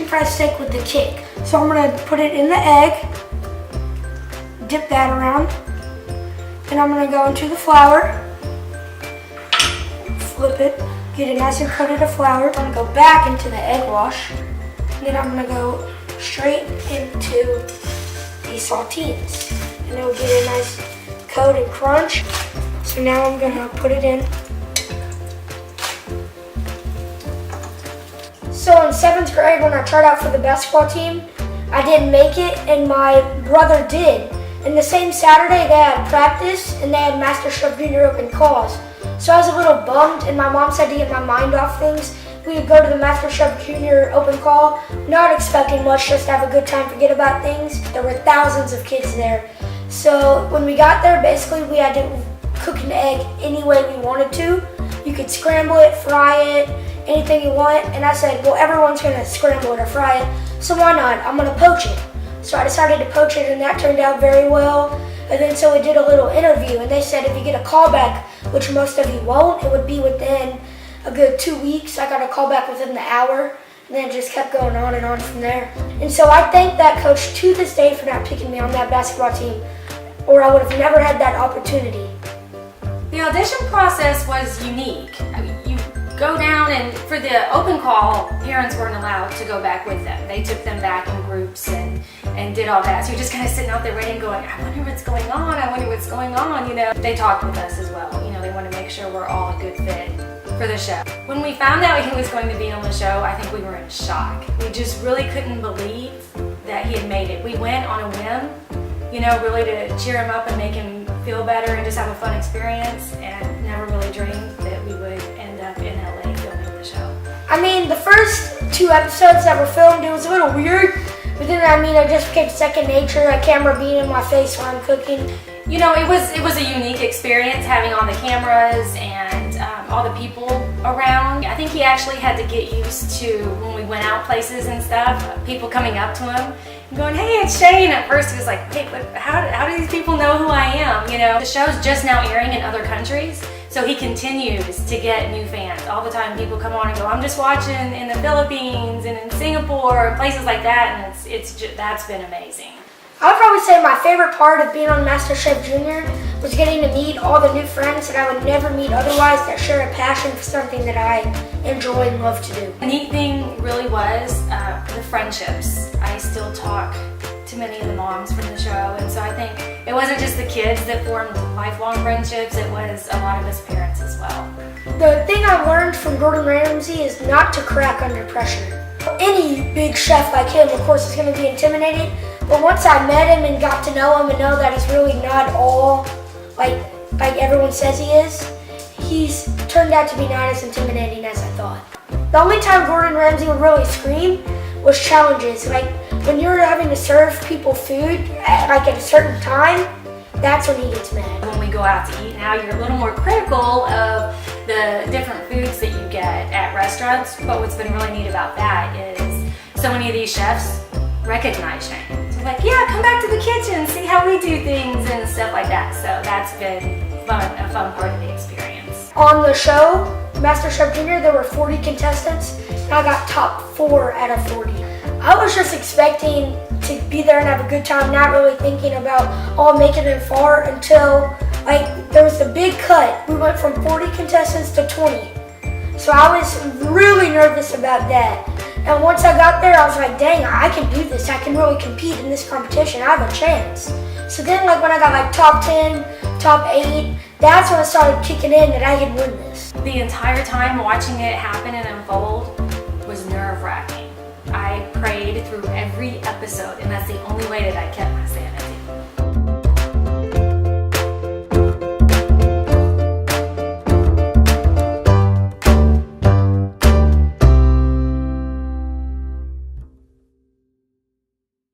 fried steak with the kick. So I'm gonna put it in the egg, dip that around, and I'm gonna go into the flour, flip it, get it nice and coated of flour. I'm gonna go back into the egg wash, and then I'm gonna go straight into these saltines. And it'll get a nice coat and crunch. So now I'm gonna put it in. So in 7th grade, when I tried out for the basketball team, I didn't make it, and my brother did. And the same Saturday, they had practice, and they had MasterChef Junior open calls. So I was a little bummed, and my mom said to get my mind off things, we would go to the MasterChef Junior open call, not expecting much, just to have a good time, forget about things. There were thousands of kids there. So when we got there, basically we had to cook an egg any way we wanted to. You could scramble it, fry it, anything you want. And I said, well, everyone's gonna scramble it or fry it, so why not? I'm gonna poach it. So I decided to poach it, and that turned out very well. And then so we did a little interview, and they said if you get a call back, which most of you won't, it would be within a good 2 weeks. I got a call back within the hour, and then it just kept going on and on from there. And so I thank that coach to this day for not picking me on that basketball team, or I would have never had that opportunity. The audition process was unique. I mean, you go down, and for the open call, parents weren't allowed to go back with them. They took them back in groups and did all that. So you're just kind of sitting out there waiting, going, I wonder what's going on, I wonder what's going on, you know. They talked with us as well. You know, they want to make sure we're all a good fit for the show. When we found out he was going to be on the show, I think we were in shock. We just really couldn't believe that he had made it. We went on a whim, you know, really to cheer him up and make him feel better and just have a fun experience, and never really dreamed that we would end up in LA filming the show. I mean, the first 2 episodes that were filmed, it was a little weird, but then it just became second nature, a camera being in my face while I'm cooking. You know, it was a unique experience having all the cameras and all the people around. I think he actually had to get used to, when we went out places and stuff, people coming up to him and going, hey, it's Shayne. At first he was like, hey, but how do these people know who I am? You know, the show's just now airing in other countries, so he continues to get new fans. All the time people come on and go, I'm just watching in the Philippines and in Singapore, places like that, and that's been amazing. I would probably say my favorite part of being on MasterChef Junior was getting to meet all the new friends that I would never meet otherwise, that share a passion for something that I enjoy and love to do. The neat thing really was the friendships. I still talk to many of the moms from the show, and so I think it wasn't just the kids that formed lifelong friendships, it was a lot of us parents as well. The thing I learned from Gordon Ramsay is not to crack under pressure. Any big chef like him, of course, is going to be intimidating, but once I met him and got to know him and know that he's really not all like everyone says he is, he's turned out to be not as intimidating as I thought. The only time Gordon Ramsay would really scream was challenges. Like when you're having to serve people food at a certain time, that's when he gets mad. When we go out to eat now, you're a little more critical of the different foods that you get at restaurants, but what's been really neat about that is so many of these chefs recognize Shayne. So like, yeah, come back to the kitchen, see how we do things and stuff like that. So that's been a fun part of the experience. On the show, MasterChef Junior, there were 40 contestants, and I got top 4 out of 40. I was just expecting to be there and have a good time, not really thinking about, oh, making it far, until there was a big cut. We went from 40 contestants to 20. So I was really nervous about that. And once I got there, I was like, dang, I can do this. I can really compete in this competition. I have a chance. So then when I got top 10, top 8, that's when it started kicking in that I could win this. The entire time watching it happen and unfold was nerve-wracking. I prayed through every episode in